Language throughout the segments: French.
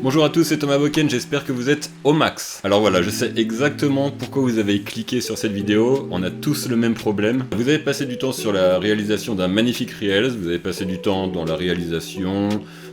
Bonjour à tous, c'est Thomas Boken, j'espère que vous êtes au max. Alors voilà, je sais exactement pourquoi vous avez cliqué sur cette vidéo, on a tous le même problème. Vous avez passé du temps sur la réalisation d'un magnifique Reels, vous avez passé du temps dans la réalisation,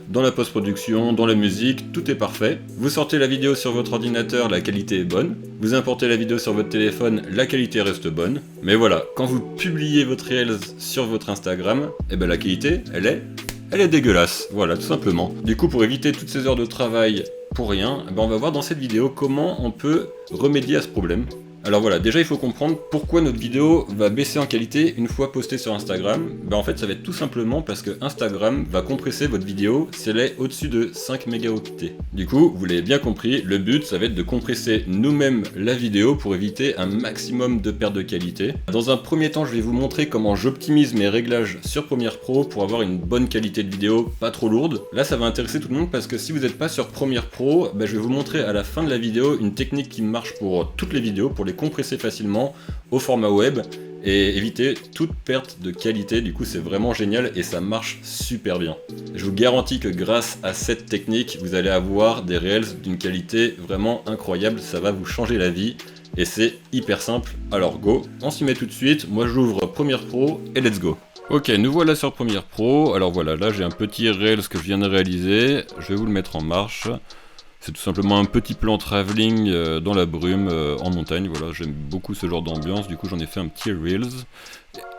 dans la post-production, dans la musique, tout est parfait. Vous sortez la vidéo sur votre ordinateur, la qualité est bonne. Vous importez la vidéo sur votre téléphone, la qualité reste bonne. Mais voilà, quand vous publiez votre Reels sur votre Instagram, eh ben la qualité, elle est dégueulasse, voilà, tout simplement. Du coup, pour éviter toutes ces heures de travail pour rien, on va voir dans cette vidéo comment on peut remédier à ce problème. Alors voilà, déjà il faut comprendre pourquoi notre vidéo va baisser en qualité une fois postée sur Instagram. En fait, ça va être tout simplement parce que Instagram va compresser votre vidéo si elle est au-dessus de 5 mégaoctets. Du coup, vous l'avez bien compris, le but ça va être de compresser nous-mêmes la vidéo pour éviter un maximum de perte de qualité. Dans un premier temps, je vais vous montrer comment j'optimise mes réglages sur Premiere Pro pour avoir une bonne qualité de vidéo, pas trop lourde. Là, ça va intéresser tout le monde parce que si vous n'êtes pas sur Premiere Pro, je vais vous montrer à la fin de la vidéo une technique qui marche pour toutes les vidéos, pour les compresser facilement au format web et éviter toute perte de qualité. Du coup, c'est vraiment génial et ça marche super bien. Je vous garantis que grâce à cette technique, vous allez avoir des Reels d'une qualité vraiment incroyable, ça va vous changer la vie et c'est hyper simple. Alors go, on s'y met tout de suite. Moi j'ouvre Premiere Pro et let's go. Ok, nous voilà sur Premiere Pro. Alors voilà, là j'ai un petit Reels que je viens de réaliser, je vais vous le mettre en marche. C'est tout simplement un petit plan travelling dans la brume, en montagne, voilà, j'aime beaucoup ce genre d'ambiance, du coup j'en ai fait un petit Reels.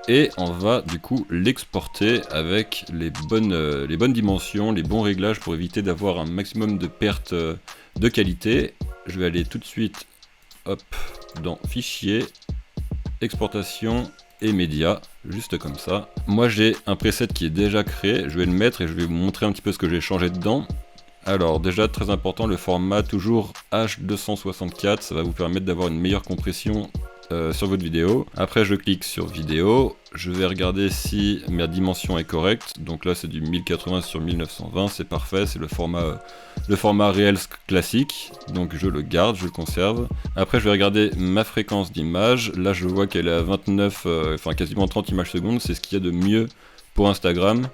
Et on va du coup l'exporter avec les bonnes dimensions, les bons réglages pour éviter d'avoir un maximum de perte de qualité. Je vais aller tout de suite, hop, dans Fichier, Exportation et Médias, juste comme ça. Moi j'ai un preset qui est déjà créé, je vais le mettre et je vais vous montrer un petit peu ce que j'ai changé dedans. Alors déjà très important, le format toujours H264, ça va vous permettre d'avoir une meilleure compression sur votre vidéo. Après je clique sur vidéo, je vais regarder si ma dimension est correcte. Donc là c'est du 1080 sur 1920, c'est parfait, c'est le format Reels classique. Donc je le garde, je le conserve. Après je vais regarder ma fréquence d'image, là je vois qu'elle est à 29, enfin quasiment 30 images secondes, c'est ce qu'il y a de mieux pour Instagram.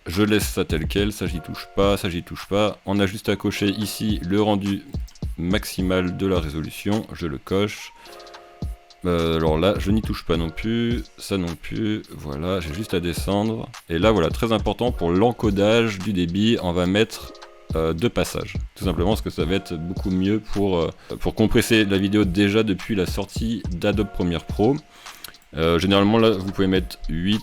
Je laisse ça tel quel, ça j'y touche pas, ça j'y touche pas. On a juste à cocher ici le rendu maximal de la résolution, je le coche. Alors là, je n'y touche pas non plus, ça non plus, voilà, j'ai juste à descendre. Et là voilà, très important pour l'encodage du débit, on va mettre 2 passages. Tout simplement parce que ça va être beaucoup mieux pour compresser la vidéo déjà depuis la sortie d'Adobe Premiere Pro. Généralement là, vous pouvez mettre 8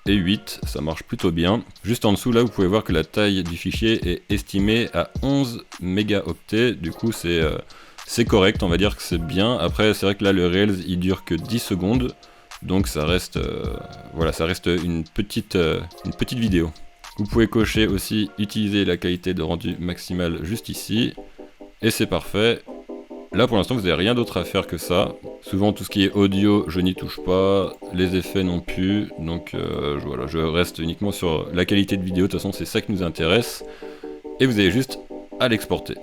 et 8, ça marche plutôt bien. Juste en dessous là, vous pouvez voir que la taille du fichier est estimée à 11 mégaoctets, du coup c'est correct, on va dire que c'est bien. Après c'est vrai que là le Reels il dure que 10 secondes, donc ça reste, voilà, ça reste une petite vidéo. Vous pouvez cocher aussi utiliser la qualité de rendu maximale juste ici, et c'est parfait. Là pour l'instant vous n'avez rien d'autre à faire que ça. Souvent tout ce qui est audio je n'y touche pas, les effets non plus, donc voilà, je reste uniquement sur la qualité de vidéo, de toute façon c'est ça qui nous intéresse. Et vous avez juste à l'exporter.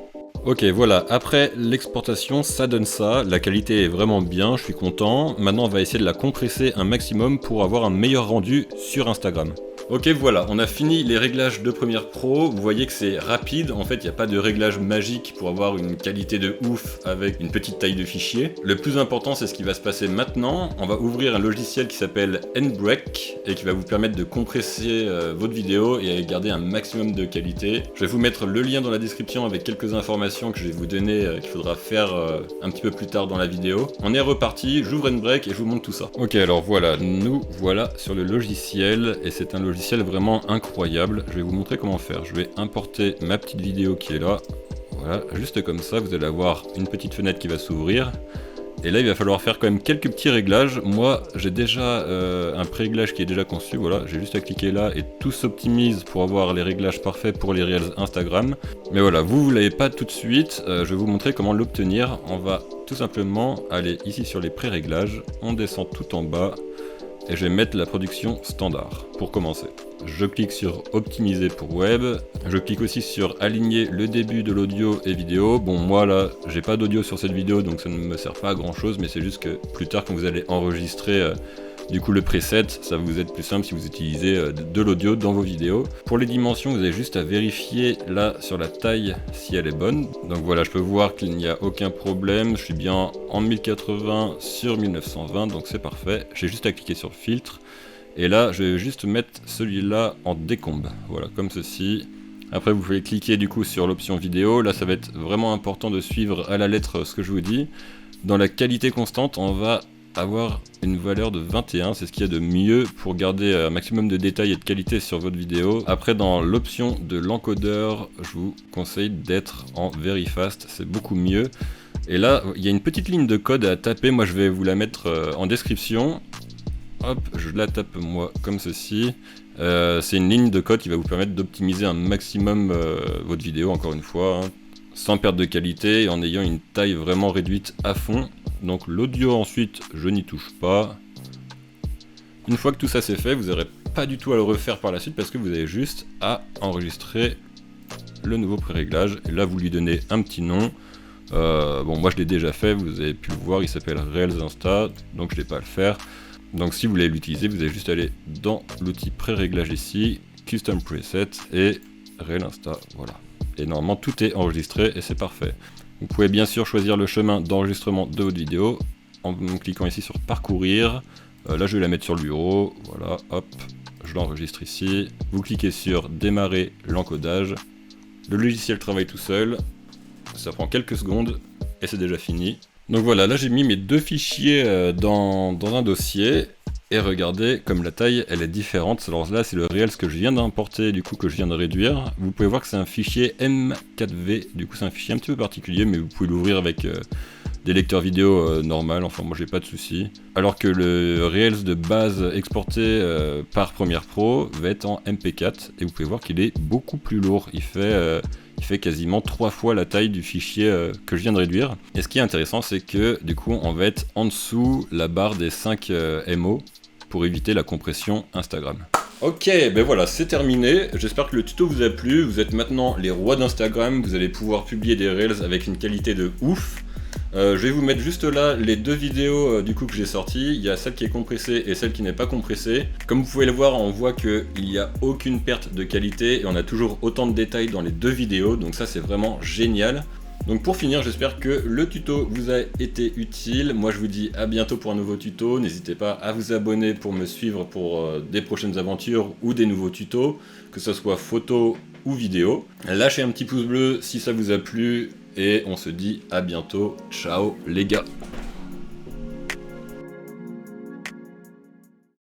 Ok voilà, après l'exportation ça donne ça, la qualité est vraiment bien, je suis content. Maintenant on va essayer de la compresser un maximum pour avoir un meilleur rendu sur Instagram. Ok voilà, on a fini les réglages de Premiere Pro, vous voyez que c'est rapide, en fait il n'y a pas de réglage magique pour avoir une qualité de ouf avec une petite taille de fichier. Le plus important c'est ce qui va se passer maintenant, on va ouvrir un logiciel qui s'appelle NBreak et qui va vous permettre de compresser votre vidéo et garder un maximum de qualité. Je vais vous mettre le lien dans la description avec quelques informations que je vais vous donner qu'il faudra faire un petit peu plus tard dans la vidéo. On est reparti, j'ouvre NBreak et je vous montre tout ça. Ok alors voilà, nous voilà sur le logiciel et c'est un logiciel vraiment incroyable. Je vais vous montrer comment faire. Je vais importer ma petite vidéo qui est là. Voilà, juste comme ça, vous allez avoir une petite fenêtre qui va s'ouvrir. Et là, il va falloir faire quand même quelques petits réglages. Moi, j'ai déjà un pré-réglage qui est déjà conçu. Voilà, j'ai juste à cliquer là et tout s'optimise pour avoir les réglages parfaits pour les Reels Instagram. Mais voilà, vous l'avez pas tout de suite. Je vais vous montrer comment l'obtenir. On va tout simplement aller ici sur les pré-réglages. On descend tout en bas. Et je vais mettre la production standard pour commencer. Je clique sur optimiser pour web. Je clique aussi sur aligner le début de l'audio et vidéo. Bon moi là j'ai pas d'audio sur cette vidéo donc ça ne me sert pas à grand chose, mais c'est juste que plus tard quand vous allez enregistrer Du coup le preset, ça va vous être plus simple si vous utilisez de l'audio dans vos vidéos. Pour les dimensions, vous avez juste à vérifier là sur la taille si elle est bonne. Donc voilà, je peux voir qu'il n'y a aucun problème, je suis bien en 1080 sur 1920, donc c'est parfait. J'ai juste à cliquer sur filtre. Et là, je vais juste mettre celui-là en décombe. Voilà, comme ceci. Après, vous pouvez cliquer du coup sur l'option vidéo. Là, ça va être vraiment important de suivre à la lettre ce que je vous dis. Dans la qualité constante, on va avoir une valeur de 21. C'est ce qu'il y a de mieux pour garder un maximum de détails et de qualité sur votre vidéo. Après, dans l'option de l'encodeur, je vous conseille d'être en Very Fast. C'est beaucoup mieux. Et là, il y a une petite ligne de code à taper. Moi, je vais vous la mettre en description. Hop, je la tape moi comme ceci. C'est une ligne de code qui va vous permettre d'optimiser un maximum votre vidéo, encore une fois, hein, sans perte de qualité et en ayant une taille vraiment réduite à fond. Donc l'audio ensuite, je n'y touche pas. Une fois que tout ça c'est fait, vous n'aurez pas du tout à le refaire par la suite parce que vous avez juste à enregistrer le nouveau pré-réglage. Et là vous lui donnez un petit nom. Bon, moi je l'ai déjà fait, vous avez pu le voir, il s'appelle Reels Insta, donc je ne vais pas le faire. Donc si vous voulez l'utiliser, vous allez juste aller dans l'outil pré-réglage ici, Custom Preset et Reels Insta, voilà. Et normalement tout est enregistré et c'est parfait. Vous pouvez bien sûr choisir le chemin d'enregistrement de votre vidéo en cliquant ici sur parcourir. Là je vais la mettre sur le bureau, voilà, hop, je l'enregistre ici. Vous cliquez sur démarrer l'encodage. Le logiciel travaille tout seul, ça prend quelques secondes et c'est déjà fini. Donc voilà, là j'ai mis mes deux fichiers dans un dossier, et regardez comme la taille elle est différente. Alors là c'est le Reels que je viens d'importer, du coup que je viens de réduire. Vous pouvez voir que c'est un fichier M4V, du coup c'est un fichier un petit peu particulier, mais vous pouvez l'ouvrir avec des lecteurs vidéo normal, enfin moi j'ai pas de soucis. Alors que le Reels de base exporté par Premiere Pro va être en MP4, et vous pouvez voir qu'il est beaucoup plus lourd, il fait quasiment 3 fois la taille du fichier que je viens de réduire. Et ce qui est intéressant, c'est que du coup, on va être en dessous la barre des 5 MO pour éviter la compression Instagram. Ok, ben voilà, c'est terminé. J'espère que le tuto vous a plu. Vous êtes maintenant les rois d'Instagram. Vous allez pouvoir publier des Reels avec une qualité de ouf. Je vais vous mettre juste là les deux vidéos du coup que j'ai sorties. Il y a celle qui est compressée et celle qui n'est pas compressée. Comme vous pouvez le voir, on voit qu'il n'y a aucune perte de qualité et on a toujours autant de détails dans les deux vidéos. Donc ça c'est vraiment génial. Donc pour finir, j'espère que le tuto vous a été utile. Moi je vous dis à bientôt pour un nouveau tuto. N'hésitez pas à vous abonner pour me suivre pour des prochaines aventures ou des nouveaux tutos, que ce soit photo ou vidéo. Lâchez un petit pouce bleu si ça vous a plu. Et on se dit à bientôt. Ciao les gars.